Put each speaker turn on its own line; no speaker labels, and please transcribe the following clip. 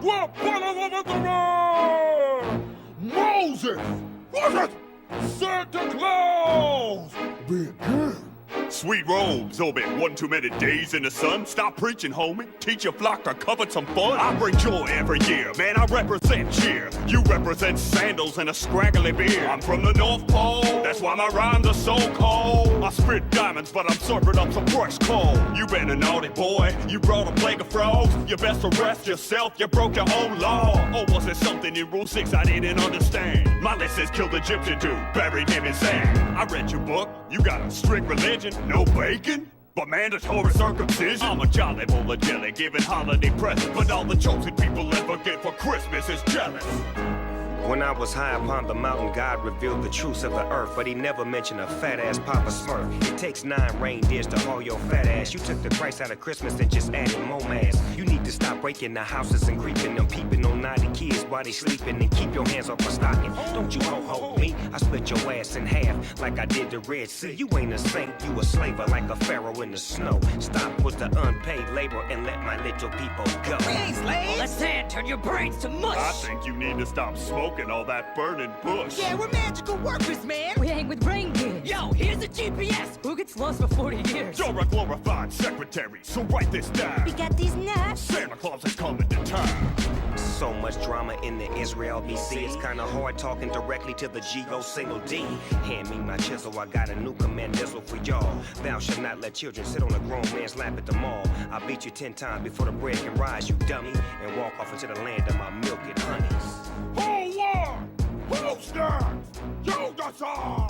What follow over the road? Moses! Was it? Santa Claus! Begin!
Sweet robes, Obit. One too many days in the sun. Stop preaching, homie. Teach your flock to covet some fun. I bring joy every year, man. I represent cheer. You represent sandals and a scraggly beard. I'm from the North Pole, that's why my rhymes are so cold. I spit diamonds, but I'm serving up some fresh coal. You been a naughty boy, you brought a plague of frogs. You best arrest yourself, you broke your own law. Or was it something in Rule 6 I didn't understand? My list says kill the Egyptian dude, buried him in sand. I read your book, you got a strict religion. No bacon? But mandatory circumcision? I'm a jolly bowl of jelly giving holiday presents, but all the chosen people ever get for Christmas is jealous.
When I was high upon the mountain, God revealed the truths of the earth, but he never mentioned a fat-ass Papa Smurf. It takes 9 reindeers to haul your fat ass. You took the price out of Christmas and just added more mass. You need to stop breaking the houses and creeping them, peeping on naughty kids while they sleeping, and keep your hands off my stocking. Don't you ho-ho me, I split your ass in half like I did the Red Sea. You ain't a saint, you a slaver like a pharaoh in the snow. Stop with the unpaid labor and let my little people go.
We ain't slaves!
Let's sand turn your brains to mush!
I think you need to stop smoking all that burning bush.
Yeah, we're magical workers, man!
We hang with reindeer.
Yo, here's a GPS!
Who gets lost for 40 years?
You're a glorified secretary, so write this down.
We got these nuts.
Santa Claus is coming to town.
So much drama in the Israel BC. It's kinda hard talking directly to the G-O single D. Hand me my chisel, I got a new command missile for y'all. Thou shalt not let children sit on a grown man's lap at the mall. I'll beat you 10 times before the bread can rise, you dummy, and walk off into the land of my milk and honeys.
Who won? Who stands? You decide!